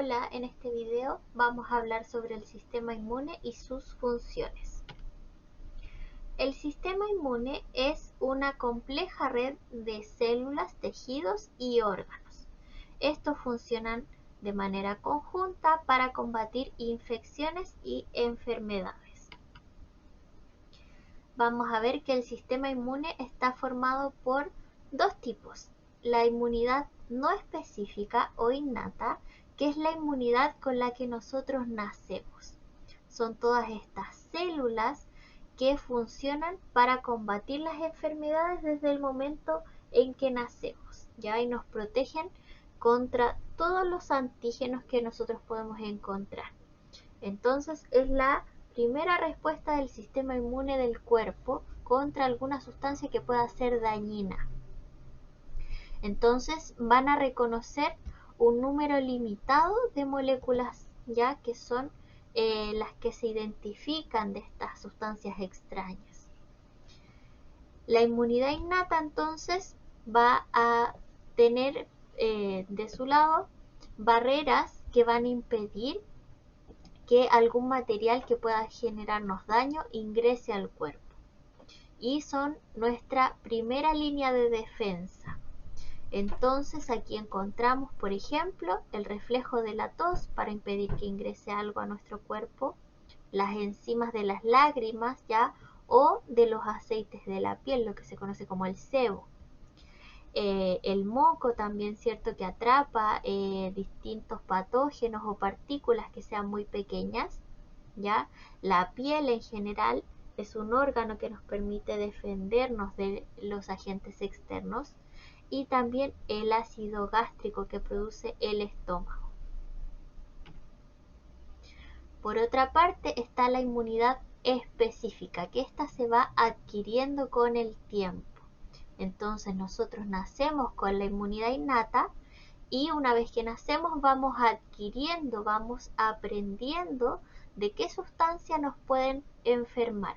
Hola, en este video vamos a hablar sobre el sistema inmune y sus funciones. El sistema inmune es una compleja red de células, tejidos y órganos. Estos funcionan de manera conjunta para combatir infecciones y enfermedades. Vamos a ver que el sistema inmune está formado por dos tipos: la inmunidad no específica o innata, que es la inmunidad con la que nosotros nacemos. Son todas estas células que funcionan para combatir las enfermedades desde el momento en que nacemos, ¿ya? Y nos protegen contra todos los antígenos que nosotros podemos encontrar. Entonces es la primera respuesta del sistema inmune del cuerpo contra alguna sustancia que pueda ser dañina. Entonces van a reconocer un número limitado de moléculas, ya que son las que se identifican de estas sustancias extrañas. La inmunidad innata entonces va a tener de su lado barreras que van a impedir que algún material que pueda generarnos daño ingrese al cuerpo, y son nuestra primera línea de defensa. Entonces aquí encontramos, por ejemplo, el reflejo de la tos para impedir que ingrese algo a nuestro cuerpo, las enzimas de las lágrimas, ¿ya? O de los aceites de la piel, lo que se conoce como el sebo. El moco también, ¿cierto?, que atrapa distintos patógenos o partículas que sean muy pequeñas, ¿ya? La piel en general es un órgano que nos permite defendernos de los agentes externos, y también el ácido gástrico que produce el estómago. Por otra parte está la inmunidad específica, que esta se va adquiriendo con el tiempo. Entonces nosotros nacemos con la inmunidad innata, y una vez que nacemos vamos adquiriendo, vamos aprendiendo de qué sustancias nos pueden enfermar.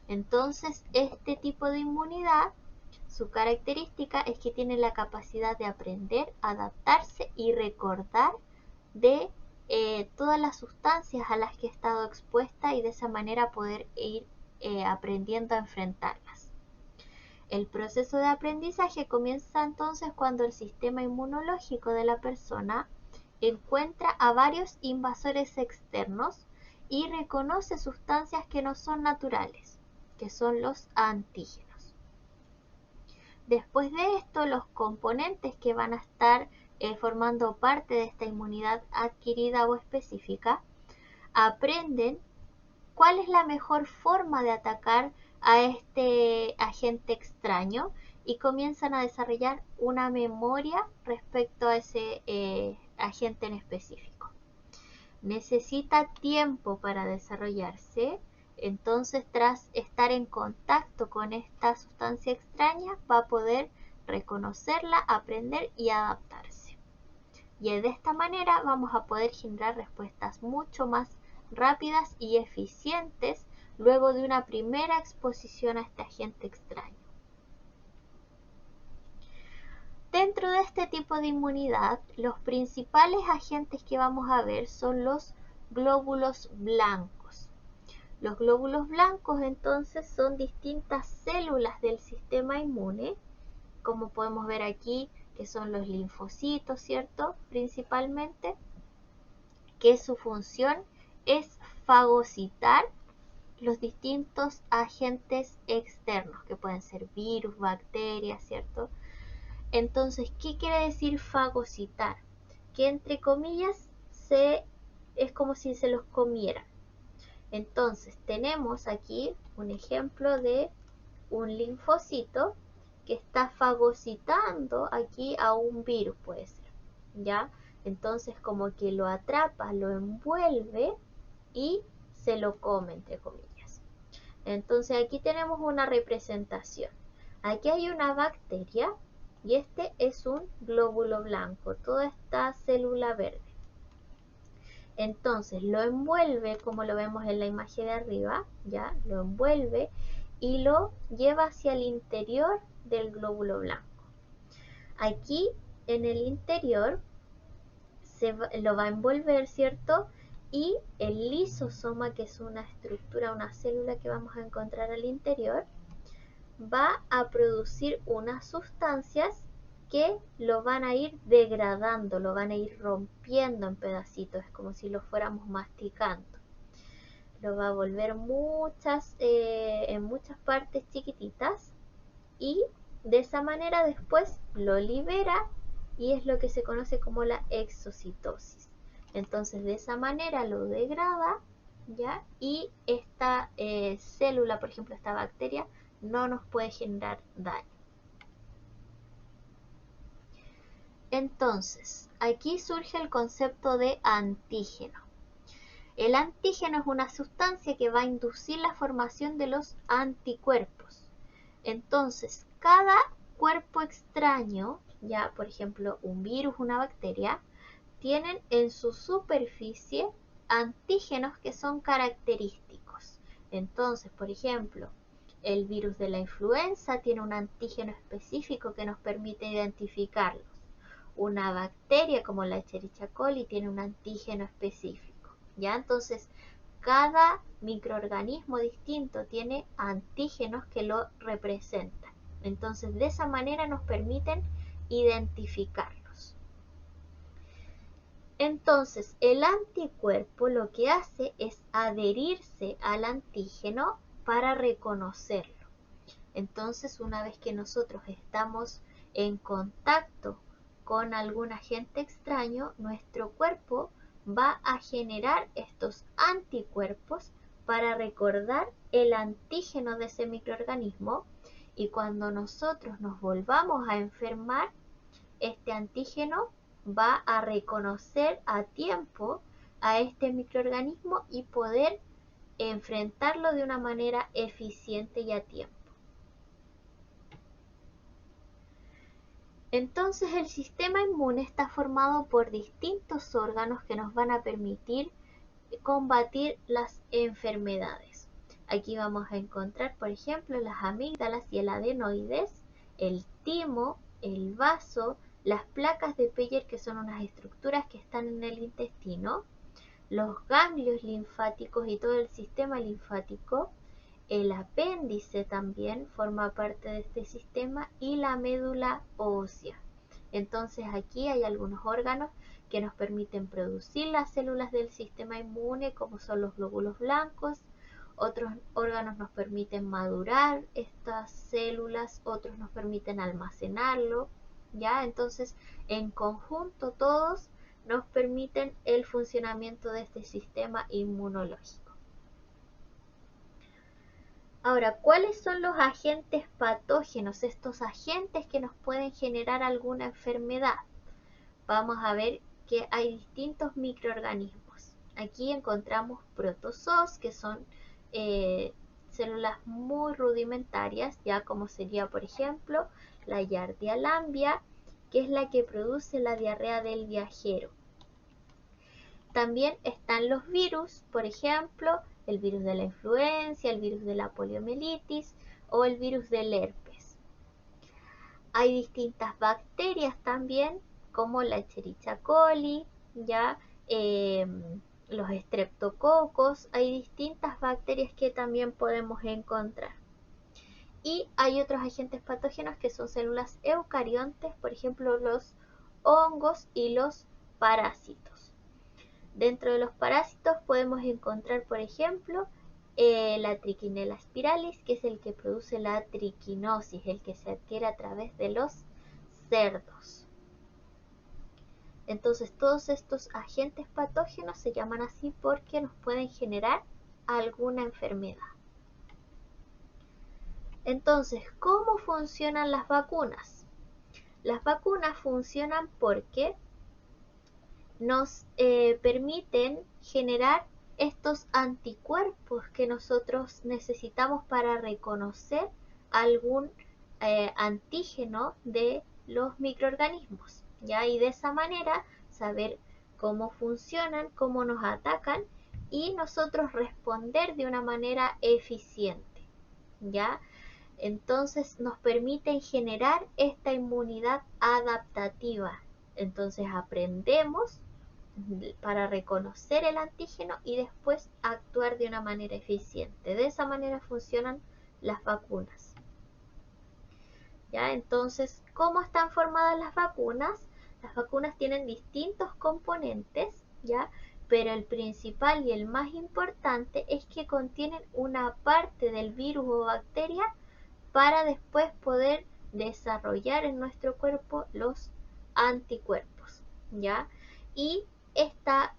Entonces este tipo de inmunidad, su característica es que tiene la capacidad de aprender, adaptarse y recordar de todas las sustancias a las que ha estado expuesta, y de esa manera poder ir aprendiendo a enfrentarlas. El proceso de aprendizaje comienza entonces cuando el sistema inmunológico de la persona encuentra a varios invasores externos y reconoce sustancias que no son naturales, que son los antígenos. Después de esto, los componentes que van a estar formando parte de esta inmunidad adquirida o específica aprenden cuál es la mejor forma de atacar a este agente extraño, y comienzan a desarrollar una memoria respecto a ese agente en específico. Necesita tiempo para desarrollarse. Entonces, tras estar en contacto con esta sustancia extraña, va a poder reconocerla, aprender y adaptarse. Y de esta manera vamos a poder generar respuestas mucho más rápidas y eficientes luego de una primera exposición a este agente extraño. Dentro de este tipo de inmunidad, los principales agentes que vamos a ver son los glóbulos blancos. Los glóbulos blancos entonces son distintas células del sistema inmune, como podemos ver aquí, que son los linfocitos, ¿cierto?, principalmente, que su función es fagocitar los distintos agentes externos, que pueden ser virus, bacterias, ¿cierto? Entonces, ¿qué quiere decir fagocitar? Que entre comillas es como si se los comieran. Entonces tenemos aquí un ejemplo de un linfocito que está fagocitando aquí a un virus, puede ser, ¿ya? Entonces como que lo atrapa, lo envuelve y se lo come, entre comillas. Entonces aquí tenemos una representación. Aquí hay una bacteria y este es un glóbulo blanco, toda esta célula verde. Entonces lo envuelve, como lo vemos en la imagen de arriba, ya lo envuelve y lo lleva hacia el interior del glóbulo blanco. Aquí en el interior lo va a envolver, ¿cierto? Y el lisosoma, que es una estructura, una célula que vamos a encontrar al interior, va a producir unas sustancias que lo van a ir degradando, lo van a ir rompiendo en pedacitos, es como si lo fuéramos masticando. Lo va a volver en muchas partes chiquititas y de esa manera después lo libera y es lo que se conoce como la exocitosis. Entonces de esa manera lo degrada, ¿ya? Y esta célula, por ejemplo esta bacteria, no nos puede generar daño. Entonces, aquí surge el concepto de antígeno. El antígeno es una sustancia que va a inducir la formación de los anticuerpos. Entonces, cada cuerpo extraño, ya por ejemplo un virus, una bacteria, tienen en su superficie antígenos que son característicos. Entonces, por ejemplo, el virus de la influenza tiene un antígeno específico que nos permite identificarlos. Una bacteria como la Escherichia coli tiene un antígeno específico. ¿Ya? Entonces, cada microorganismo distinto tiene antígenos que lo representan. Entonces, de esa manera nos permiten identificarlos. Entonces, el anticuerpo lo que hace es adherirse al antígeno para reconocerlo. Entonces, una vez que nosotros estamos en contacto con algún agente extraño, nuestro cuerpo va a generar estos anticuerpos para recordar el antígeno de ese microorganismo y cuando nosotros nos volvamos a enfermar, este antígeno va a reconocer a tiempo a este microorganismo y poder enfrentarlo de una manera eficiente y a tiempo. Entonces el sistema inmune está formado por distintos órganos que nos van a permitir combatir las enfermedades. Aquí vamos a encontrar, por ejemplo, las amígdalas y el adenoides, el timo, el vaso, las placas de Peyer, que son unas estructuras que están en el intestino, los ganglios linfáticos y todo el sistema linfático, el apéndice también forma parte de este sistema y la médula ósea. Entonces aquí hay algunos órganos que nos permiten producir las células del sistema inmune, como son los glóbulos blancos. Otros órganos nos permiten madurar estas células, otros nos permiten almacenarlo, ¿ya? Entonces, en conjunto todos nos permiten el funcionamiento de este sistema inmunológico. Ahora, ¿cuáles son los agentes patógenos? Estos agentes que nos pueden generar alguna enfermedad. Vamos a ver que hay distintos microorganismos. Aquí encontramos protozoos, que son células muy rudimentarias, ya como sería, por ejemplo, la Giardia lambia, que es la que produce la diarrea del viajero. También están los virus, por ejemplo, el virus de la influenza, el virus de la poliomielitis o el virus del herpes. Hay distintas bacterias también, como la Escherichia coli, ya los estreptococos. Hay distintas bacterias que también podemos encontrar. Y hay otros agentes patógenos que son células eucariontes, por ejemplo, los hongos y los parásitos. Dentro de los parásitos podemos encontrar, por ejemplo, la Trichinella spiralis, que es el que produce la triquinosis, el que se adquiere a través de los cerdos. Entonces, todos estos agentes patógenos se llaman así porque nos pueden generar alguna enfermedad. Entonces, ¿cómo funcionan las vacunas? Las vacunas funcionan porque nos permiten generar estos anticuerpos que nosotros necesitamos para reconocer algún antígeno de los microorganismos, ¿ya? Y de esa manera saber cómo funcionan, cómo nos atacan y nosotros responder de una manera eficiente, ¿ya? Entonces nos permiten generar esta inmunidad adaptativa. Entonces aprendemos para reconocer el antígeno y después actuar de una manera eficiente. De esa manera funcionan las vacunas. ¿Ya? Entonces, ¿cómo están formadas las vacunas? Las vacunas tienen distintos componentes, ¿ya? Pero el principal y el más importante es que contienen una parte del virus o bacteria para después poder desarrollar en nuestro cuerpo los anticuerpos, ¿ya? Y esta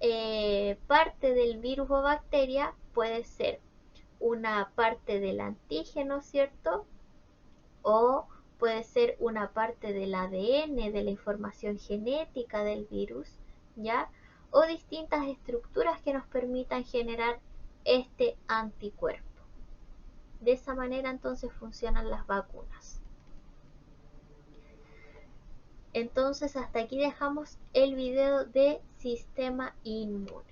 parte del virus o bacteria puede ser una parte del antígeno, ¿cierto? O puede ser una parte del ADN, de la información genética del virus, ¿ya? O distintas estructuras que nos permitan generar este anticuerpo. De esa manera entonces funcionan las vacunas. Entonces hasta aquí dejamos el video de sistema inmune.